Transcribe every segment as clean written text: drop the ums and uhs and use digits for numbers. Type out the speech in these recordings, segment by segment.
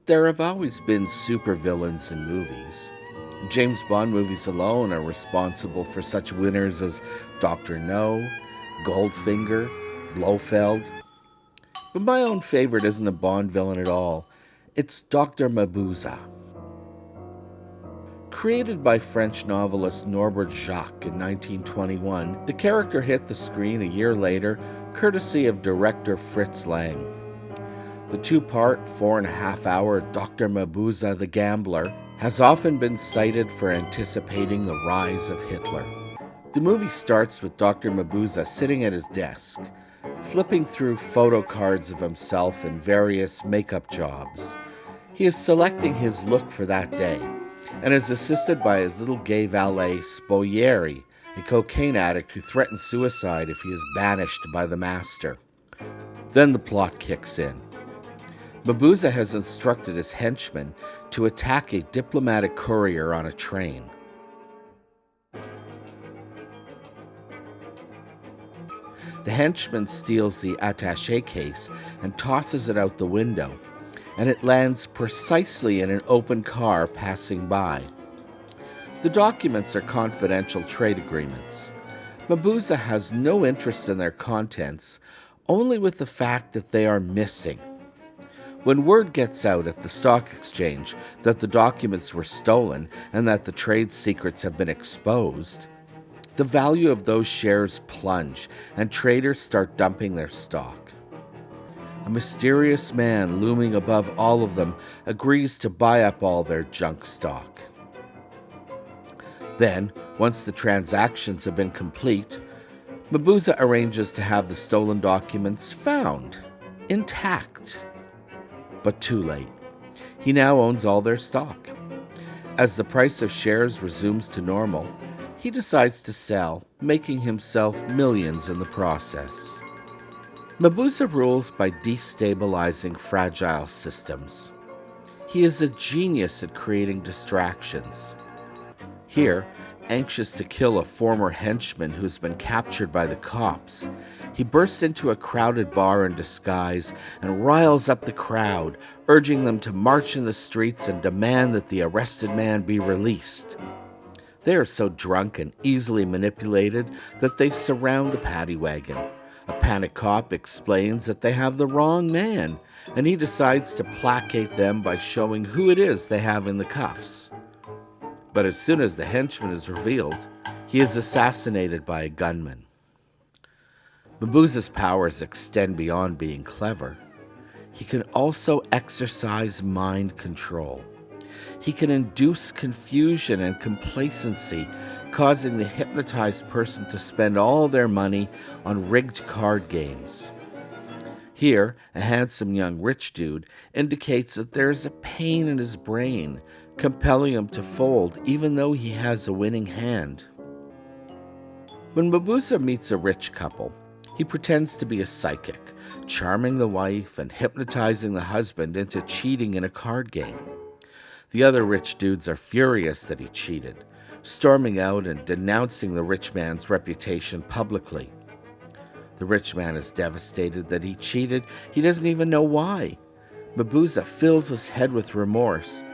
There have always been supervillains in movies. James Bond movies alone are responsible for such winners as Dr. No, Goldfinger, Blofeld. But my own favorite isn't a Bond villain at all. It's Dr. Mabuse. Created by French novelist Norbert Jacques in 1921, the character hit the screen a year later, courtesy of director Fritz Lang. The two-part, 4.5-hour Dr. Mabuse the Gambler has often been cited for anticipating the rise of Hitler. The movie starts with Dr. Mabuse sitting at his desk, flipping through photo cards of himself in various makeup jobs. He is selecting his look for that day, and is assisted by his little gay valet, Spoglieri, a cocaine addict who threatens suicide if he is banished by the master. Then the plot kicks in. Mabuse has instructed his henchmen to attack a diplomatic courier on a train. The henchman steals the attaché case and tosses it out the window, and it lands precisely in an open car passing by. The documents are confidential trade agreements. Mabuse has no interest in their contents, only with the fact that they are missing. When word gets out at the stock exchange that the documents were stolen and that the trade secrets have been exposed, the value of those shares plunge and traders start dumping their stock. A mysterious man looming above all of them agrees to buy up all their junk stock. Then, once the transactions have been complete, Mabuse arranges to have the stolen documents found, intact. But too late. He now owns all their stock. As the price of shares resumes to normal, he decides to sell, making himself millions in the process. Mabuse rules by destabilizing fragile systems. He is a genius at creating distractions. Here, anxious to kill a former henchman who's been captured by the cops, he bursts into a crowded bar in disguise and riles up the crowd, urging them to march in the streets and demand that the arrested man be released. They are so drunk and easily manipulated that they surround the paddy wagon. A panicked cop explains that they have the wrong man, and he decides to placate them by showing who it is they have in the cuffs. But as soon as the henchman is revealed, he is assassinated by a gunman. Mabuse's powers extend beyond being clever. He can also exercise mind control. He can induce confusion and complacency, causing the hypnotized person to spend all their money on rigged card games. Here, a handsome young rich dude indicates that there is a pain in his brain, compelling him to fold even though he has a winning hand. When Mabuse meets a rich couple, he pretends to be a psychic, charming the wife and hypnotizing the husband into cheating in a card game. The other rich dudes are furious that he cheated, storming out and denouncing the rich man's reputation publicly. The rich man is devastated that he cheated. He doesn't even know why. Mabuse fills his head with remorse.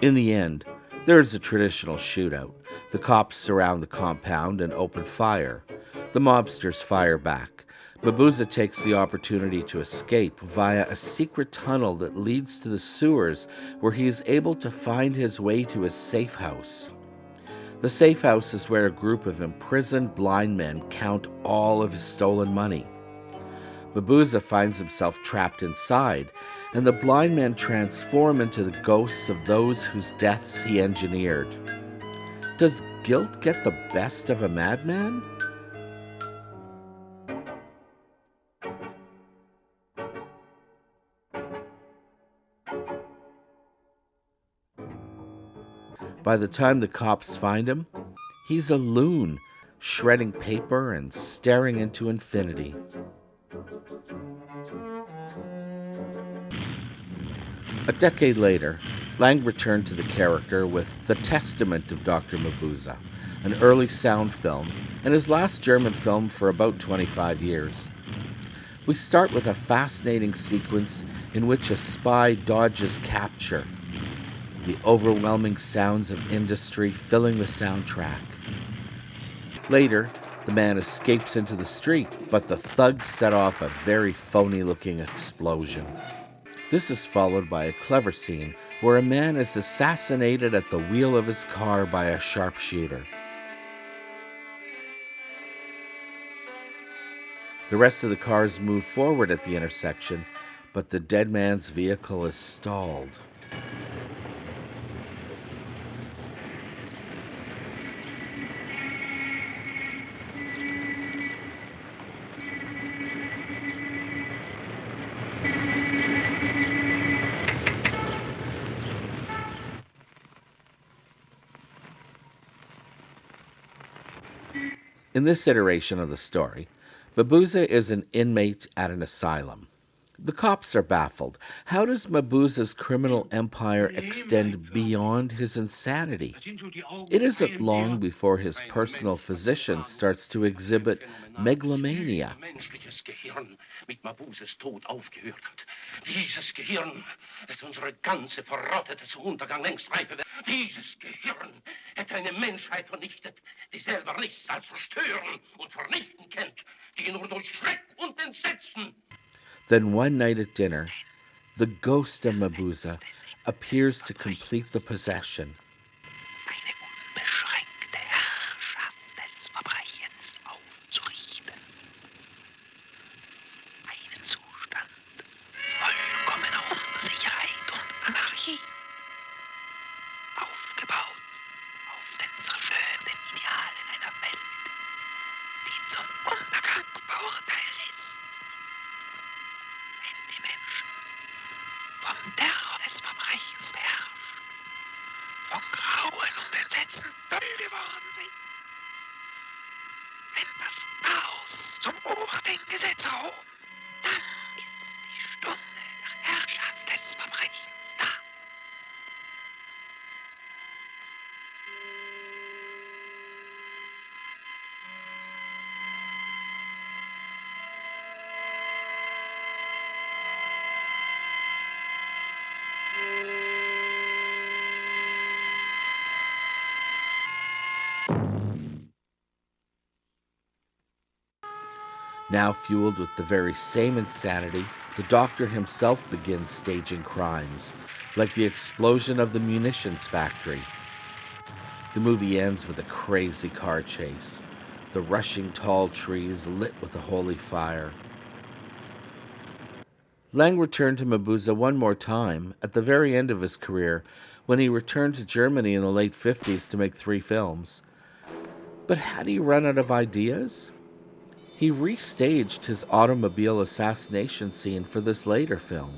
In the end, there is a traditional shootout. The cops surround the compound and open fire. The mobsters fire back. Mabuse takes the opportunity to escape via a secret tunnel that leads to the sewers, where he is able to find his way to his safe house. The safe house is where a group of imprisoned blind men count all of his stolen money. Mabuse finds himself trapped inside, and the blind men transform into the ghosts of those whose deaths he engineered. Does guilt get the best of a madman? By the time the cops find him, he's a loon, shredding paper and staring into infinity. A decade later, Lang returned to the character with The Testament of Dr. Mabuse, an early sound film, and his last German film for about 25 years. We start with a fascinating sequence in which a spy dodges capture, the overwhelming sounds of industry filling the soundtrack. Later, the man escapes into the street, but the thugs set off a very phony-looking explosion. This is followed by a clever scene where a man is assassinated at the wheel of his car by a sharpshooter. The rest of the cars move forward at the intersection, but the dead man's vehicle is stalled. In this iteration of the story, Mabuse is an inmate at an asylum. The cops are baffled. How does Mabuse's criminal empire extend beyond his insanity? It isn't long before his personal physician starts to exhibit megalomania. Menschliches Gehirn mit Mabuses Tod aufgehört hat. Dieses Gehirn, das unsere ganze verrottete zu Untergang längst reife wird. Dieses Gehirn hätte eine Menschheit vernichtet, die selber nichts als zerstören und vernichten kennt, die nur durch Schreck und Entsetzen. Then one night at dinner, the ghost of Mabuse appears to complete the possession. Eine unbeschränkte Herrschaft des Verbrechens aufzurichten. Einen Zustand vollkommener Unsicherheit und Anarchie. Aufgebaut auf den zerstörenden Idealen einer Welt, die zum Untergang verurteilt ist. Wenn die Menschen vom Terror des Verbrechens beherrscht, von Grauen und Entsetzen toll geworden sind. Wenn das Chaos zum obersten Gesetz erhoben, dann ist die Stunde der Herrschaft des Verbrechens da. Now fueled with the very same insanity, the doctor himself begins staging crimes, like the explosion of the munitions factory. The movie ends with a crazy car chase, the rushing tall trees lit with a holy fire. Lang returned to Mabuse one more time at the very end of his career when he returned to Germany in the late 50s to make 3 films. But had he run out of ideas? He restaged his automobile assassination scene for this later film.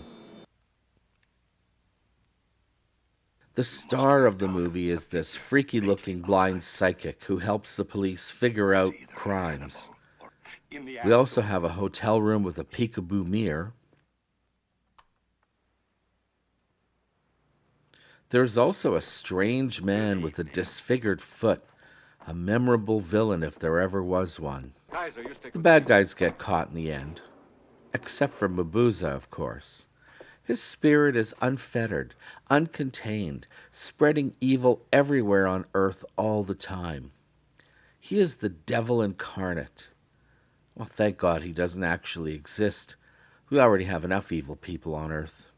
The star of the movie is this freaky-looking blind psychic who helps the police figure out crimes. We also have a hotel room with a peekaboo mirror. There's also a strange man with a disfigured foot, a memorable villain if there ever was one. The bad guys get caught in the end. Except for Mabuse, of course. His spirit is unfettered, uncontained, spreading evil everywhere on earth all the time. He is the devil incarnate. Well, thank God he doesn't actually exist. We already have enough evil people on earth.